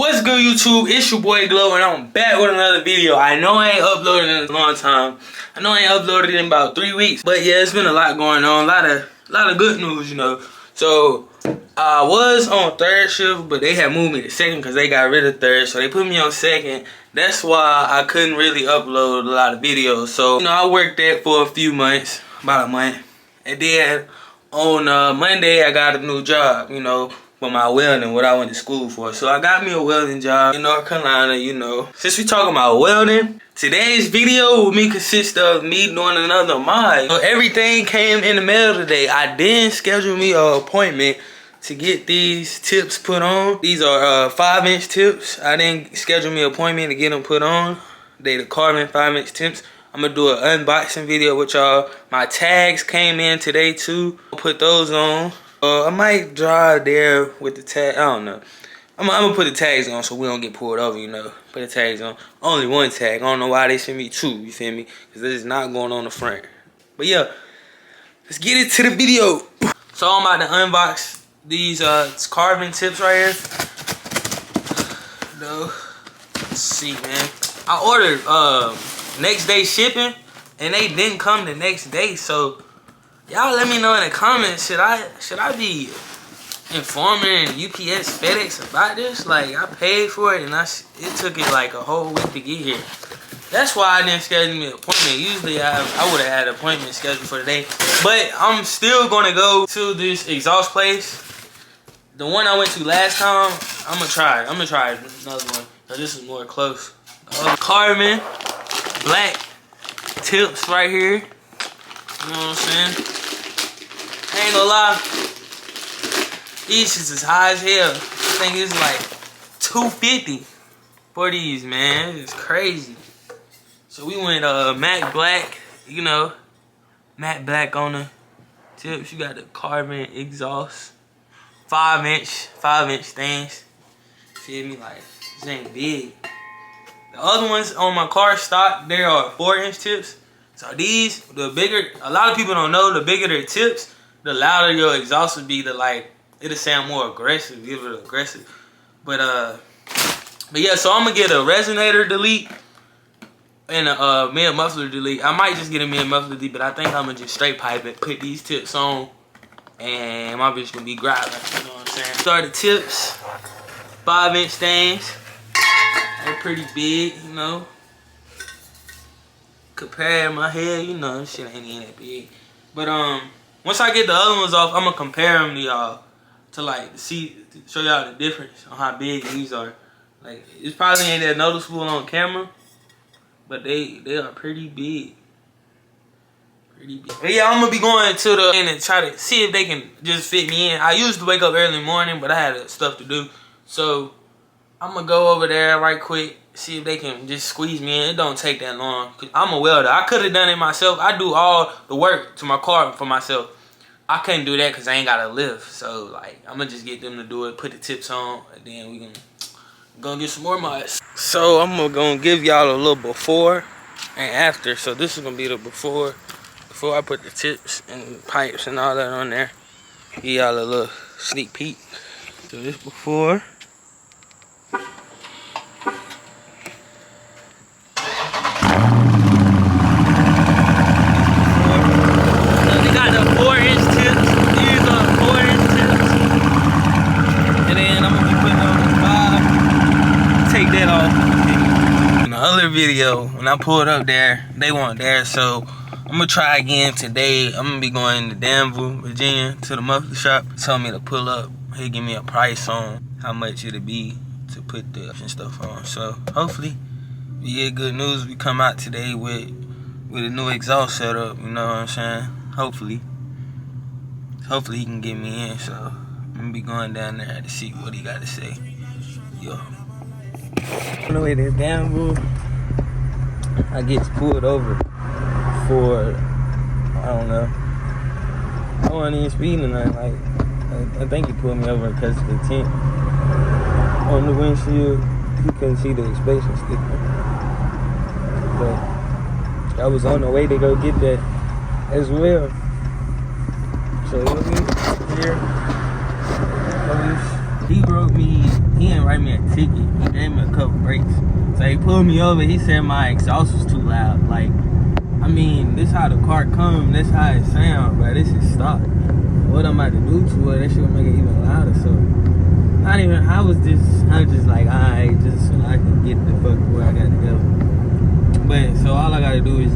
What's good, YouTube? It's your boy Glow, and I'm back with another video. I know I ain't uploaded in a long time. I know I ain't uploaded in about 3 weeks, but yeah, it's been a lot going on. A lot of good news, you know. So I was on third shift, but they had moved me to second because they got rid of third, so they put me on second. That's why I couldn't really upload a lot of videos. So you know, I worked there for a few months, about a month, and then on Monday I got a new job, you know, for my welding, what I went to school for. So I got me a welding job in North Carolina, you know. Since we talking about welding, today's video will consist of me doing another mod. So everything came in the mail today. I didn't schedule me an appointment to get these tips put on. These are 5-inch tips. I didn't schedule me an appointment to get them put on. They the Carven 5-inch tips. I'm gonna do an unboxing video with y'all. My tags came in today too. I'll put those on. I might drive there with the tag. I don't know. I'm gonna put the tags on so we don't get pulled over, you know. Put the tags on. Only one tag. I don't know why they sent me two, you feel me? Because this is not going on the front. But yeah, let's get into the video. So I'm about to unbox these Carven tips right here. No. Let's see, man. I ordered next day shipping, and they didn't come the next day, so y'all let me know in the comments, should I be informing UPS, FedEx about this? Like, I paid for it, and it took it like a whole week to get here. That's why I didn't schedule me an appointment. Usually I would have had an appointment scheduled for today, but I'm still gonna go to this exhaust place. The one I went to last time, I'm gonna try another one, so this is more close. Carven black tips right here. You know what I'm saying? I ain't gonna lie, these shits is high as hell. I think it's like $250 for these, man. It's crazy. So we went matte black, you know, matte black on the tips. You got the Carven exhaust, 5-inch things. Feel me? Like, this ain't big. The other ones on my car stock, there are 4-inch tips. So these, the bigger, a lot of people don't know, the bigger their tips, the louder your exhaust would be. It'll sound more aggressive, give it aggressive. But yeah, so I'm gonna get a resonator delete and a mid muffler delete. I might just get a mid muffler delete, but I think I'm gonna just straight pipe it, put these tips on, and my bitch gonna be grinding. You know what I'm saying? Start the tips, 5-inch things. They're pretty big, you know. Compare my head, you know, shit ain't even that big. But once I get the other ones off, I'm gonna compare them to y'all to like show y'all the difference on how big these are. Like, it probably ain't that noticeable on camera, but they are pretty big. But yeah, I'm gonna be going to the end and try to see if they can just fit me in. I used to wake up early in the morning, but I had stuff to do, so I'm gonna go over there right quick, see if they can just squeeze me in. It don't take that long, cause I'm a welder. I could have done it myself. I do all the work to my car for myself. I couldn't do that because I ain't got a lift. So like, I'm gonna just get them to do it, put the tips on, and then we can go get some more mods. So I'm gonna give y'all a little before and after. So this is gonna be the before I put the tips and pipes and all that on there. Give y'all a little sneak peek. So this before. Video when I pulled up there, they weren't there, so I'm gonna try again today. I'm gonna be going to Danville, Virginia, to the muffler shop. Told me to pull up. He'll give me a price on how much it'll be to put the stuff on. So hopefully we get good news. We come out today with a new exhaust setup. You know what I'm saying? Hopefully he can get me in. So I'm gonna be going down there to see what he got to say. Yo. On the way to Danville, I get pulled over for, I don't know, I wasn't even speeding tonight. Like, I think he pulled me over because of the tint on the windshield. You couldn't see the inspection sticker, but I was on the way to go get that as well. So here, he wrote me, he didn't write write me a ticket. He gave me a couple breaks. So he pulled me over. He said my exhaust was too loud. Like, I mean, this how the car come. That's how it sound, bro. This is stock. What I'm about to do to it, that shit will make it even louder. So, not even. I'm just like, alright, just so I can get the fuck where I gotta go. But so all I gotta do is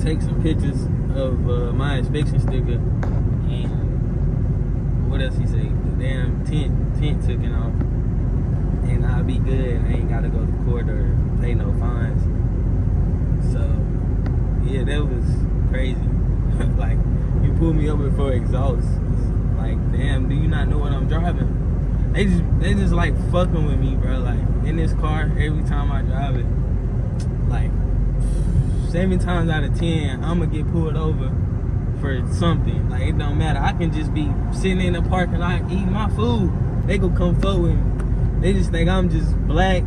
take some pictures of my inspection sticker and what else he say? The damn tent taken off, and I'll be good. I ain't gotta go to court or pay no fines. So yeah, that was crazy. Like, you pulled me over for exhaust. Like, damn, do you not know what I'm driving? They just like fucking with me, bro. Like, in this car, every time I drive it, like 7 times out of 10, I'ma get pulled over for something. Like, it don't matter. I can just be sitting in the parking lot eating my food. They gonna come forward with me. They just think I'm just black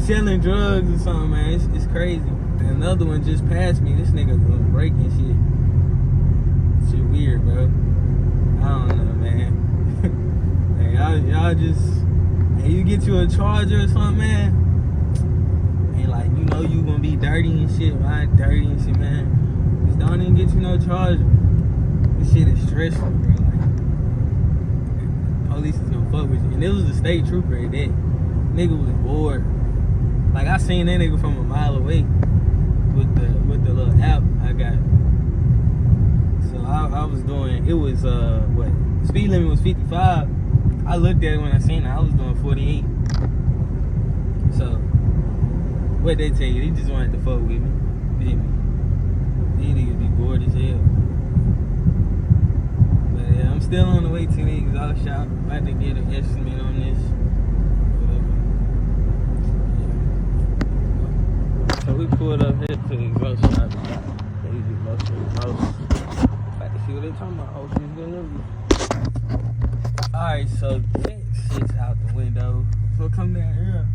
selling drugs or something, man. It's crazy. And another one just passed me. This nigga was breaking shit. Shit weird, bro. I don't know, man. Hey, y'all just, hey, you get you a charger or something, man. And like, you know you gonna be dirty and shit, right? Dirty and shit, man. Just don't even get you no charger. This shit is stressful, bro. Like, police is gonna fuck with you. And it was a state trooper at that. Nigga was bored. Like, I seen that nigga from a mile away with the little app I got. So I was doing, it was what? Speed limit was 55. I looked at it when I seen it. I was doing 48. So what they tell you? They just wanted to fuck with me. Feel me? These niggas be bored as hell. But yeah, I'm still on the way to the exhaust shop. About to get an estimate on this. Whatever. Yeah. So we pulled up here to the exhaust shop. They usually most of the exhaust. About to see what they talking about. Oh, she's gonna interview. Alright, so that shit's out the window. So come down here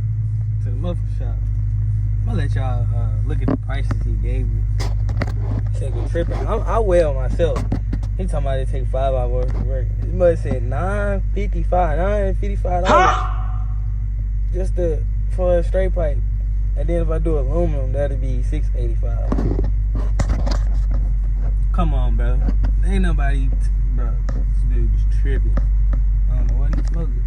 to the muffler shop. I'm gonna let y'all look at the prices he gave me. Take a trip. I weigh myself. He talking about it take 5 hours to work. This must said $9.55. Just for a straight pipe. And then if I do aluminum, that'll be $6.85. Come on, bro. Ain't nobody, bro. This dude's tripping. I don't know what he's smoking.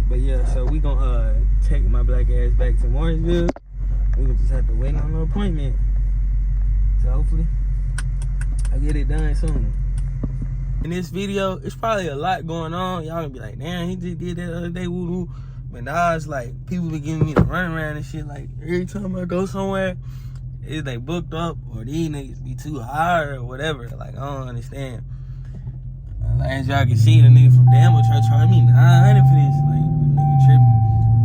But yeah, so we gonna take my black ass back to Morrisville. We gonna just have to wait on an appointment. So hopefully I get it done soon. In this video, it's probably a lot going on. Y'all gonna be like, damn, he just did that the other day, woo-woo. But now it's like, people be giving me the runaround and shit. Like, every time I go somewhere, is they booked up or these niggas be too high or whatever. Like, I don't understand. Like, as y'all can see, the nigga from Danville try to charge me $900 for this. Like, nigga tripping.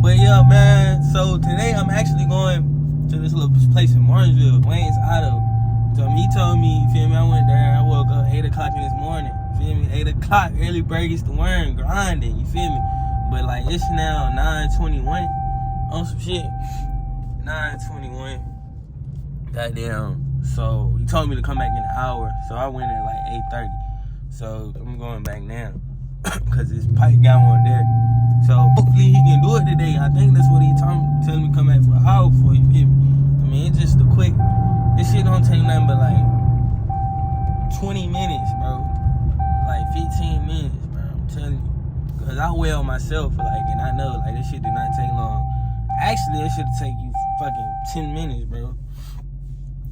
But yeah, man, so today I'm actually going to this little place in Martinsville, Wayne's Auto. So he told me, you feel me, I went there, I woke up 8 o'clock in this morning. You feel me? 8 o'clock, early bird gets to worm, grinding, you feel me? But like, it's now 9:21 on some shit. 9:21. Goddamn. So he told me to come back in an hour. So I went at like 8:30. So I'm going back now. Cause this pipe got one there. So hopefully he can do it today. I think that's what he telling me to come back for an hour for, you feel me? I mean, it's just a quick, this shit don't take nothing but like 20 minutes, bro. Like 15 minutes, bro. I'm telling you. Cause I well myself, like, and I know, like, this shit do not take long. Actually, it should take you fucking 10 minutes, bro.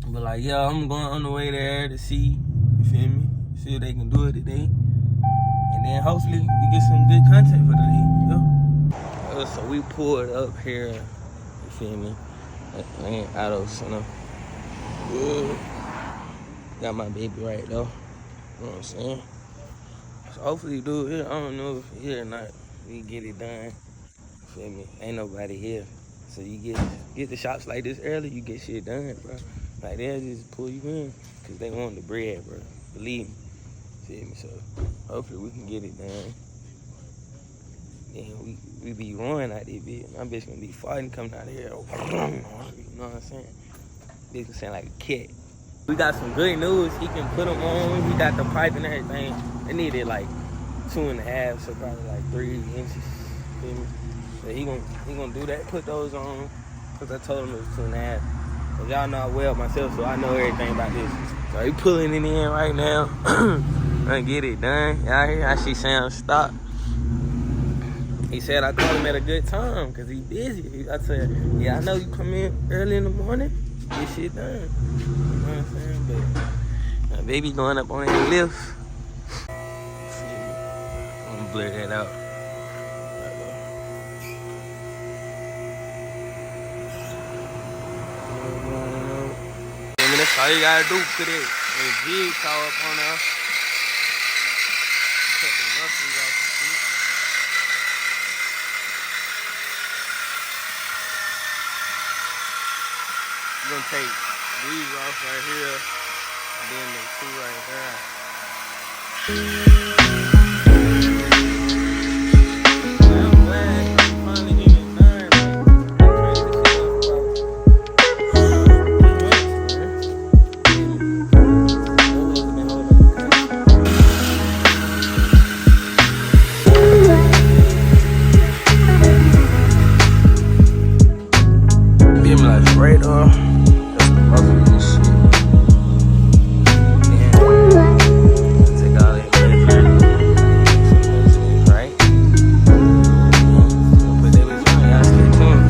But like, yeah, I'm going on the way there to see, you feel me? See if they can do it today. And then hopefully we get some good content for today, you know? So we pulled up here, you feel me? I ain't auto center. Got my baby right though. You know what I'm saying? So hopefully dude here, I don't know if he's here or not. We get it done. You feel me? Ain't nobody here. So you get the shops like this early, you get shit done, bro. Like they'll just pull you in. Cause they want the bread, bro. Believe me. Feel me? So hopefully we can get it done. Then we be running out there, bitch. My bitch gonna be fighting coming out here. You know what I'm saying? Bitch sound like a cat. We got some good news. He can put them on. He got the pipe and everything. They needed like 2.5, so probably like 3 inches. Feel me? So he gonna do that, put those on, cause I told him it was 2.5. Cause y'all know I weld myself, so I know everything about this. So he pulling it in right now. Gonna get it done. Y'all hear how she sounds stop. He said I called him at a good time, cause he busy. I said, yeah, I know you come in early in the morning, get shit done. You know what I'm saying? But my baby going up on that lift. I'm gonna blur that out. That's all you gotta do. Put it a jigsaw up on there. Cut the ruffles off the shit. You're gonna take these off right here, and then the two right there. I'm glad I'm finally getting it done. Right on. That's the muffler and shit. Yeah. Take all that pressure. Right? Put that bitch on. Y'all stay tuned.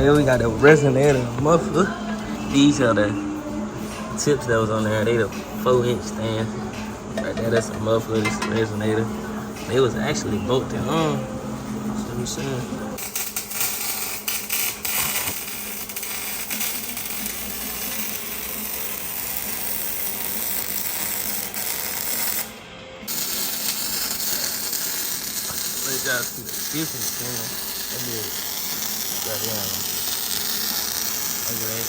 Here we got the resonator muffler. These are the tips that was on there. They the 4-inch stand. Right there, that's a muffler. This is a resonator. They was actually bolted on. That's what I'm saying. Let y'all see the difference, man. That is goddamn. Look at that.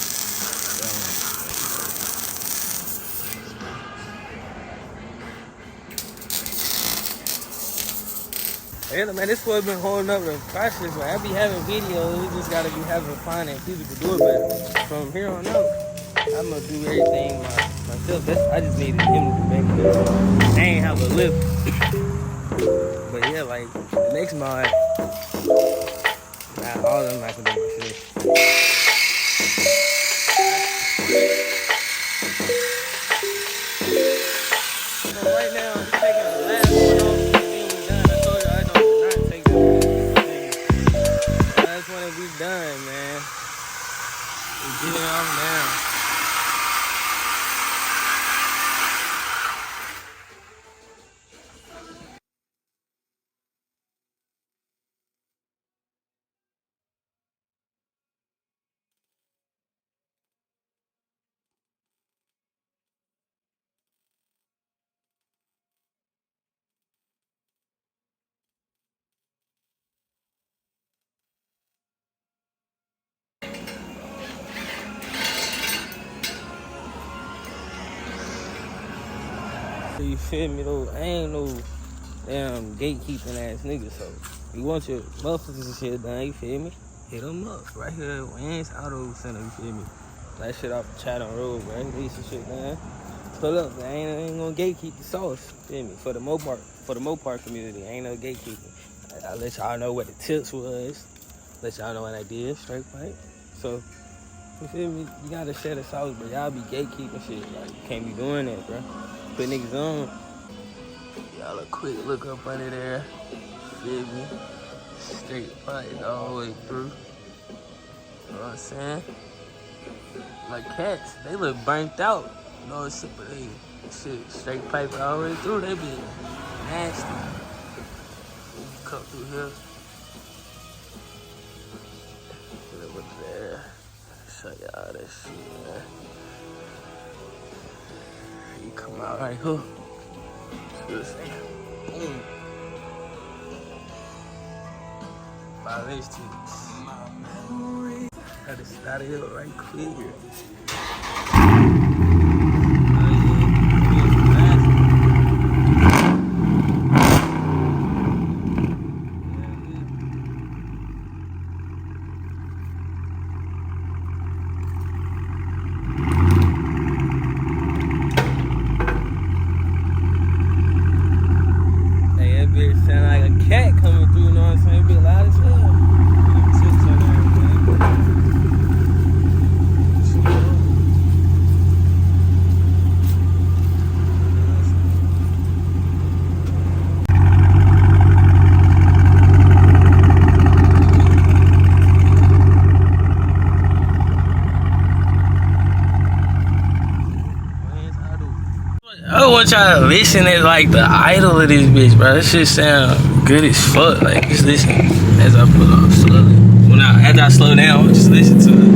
Yeah, man, this boy been holding up the process. Like, I be having videos, we just gotta be having fun and people to do it. But from here on out, I'm gonna do everything myself. I just needed him to do that. I ain't have a lift. But yeah, like the next mod, I Nah, all of them not gonna do my shit. So right now, I'm taking the last one off, and then we done. I told you I don't not take this. Last one and we done, man. We get it off now. You feel me though? I ain't no damn gatekeeping ass nigga, so you want your mufflers and shit done, you feel me? Hit them up right here at Wayne's Auto Center, you feel me? That shit off the Chatham Road, bro. Need some shit done. Pull up, I ain't gonna gatekeep the sauce, feel me? For the Mopar community, I ain't no gatekeeping. I let y'all know what the tips was, let y'all know what I did, straight pipe. So, you feel me? You gotta share the sauce, but y'all be gatekeeping shit. Like, you can't be doing that, bro. Put niggas on. Y'all a quick look up under there. Feel me? Straight pipe all the way through. You know what I'm saying? Like cats, they look burnt out. You know what I'm saying? But they shit straight pipe all the way through. They be nasty. Cut through here. Get over there. Show y'all that shit, man. You come out right here. Just boom. 5-inch tubes. Had to start it up right quick. Sound like a cat coming through, you know what I'm saying? Be loud as hell. I don't want y'all to listen as like the idol of this bitch, bro. This shit sound good as fuck. Like, just listen as I pull off slowly. After I slow down, just listen to it.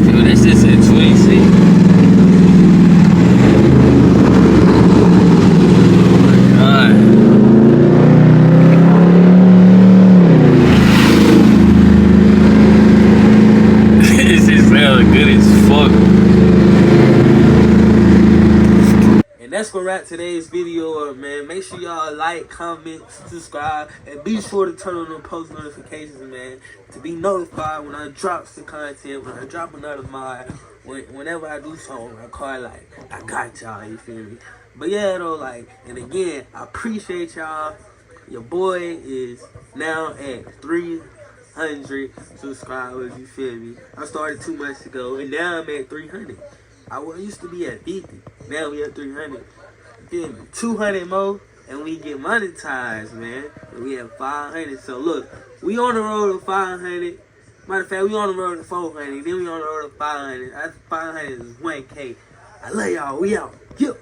Dude, that's just a 26. Good as fuck. And that's gonna wrap today's video up, man. Make sure y'all like, comment, subscribe, and be sure to turn on the post notifications, man, to be notified when I drop some content, when I drop another mod, whenever I do something. I call it like, I got y'all, you feel me? But yeah, though, like, and again, I appreciate y'all. Your boy is now at 300 subscribers, you feel me? I started 2 months ago, and now I'm at 300. I used to be at 50. Now we at 300. You feel me? 200 more, and we get monetized, man. And we have 500. So look, we on the road to 500. Matter of fact, we on the road to 400. Then we on the road to 500. That's 500 is 1K. I love y'all. We out. Yo.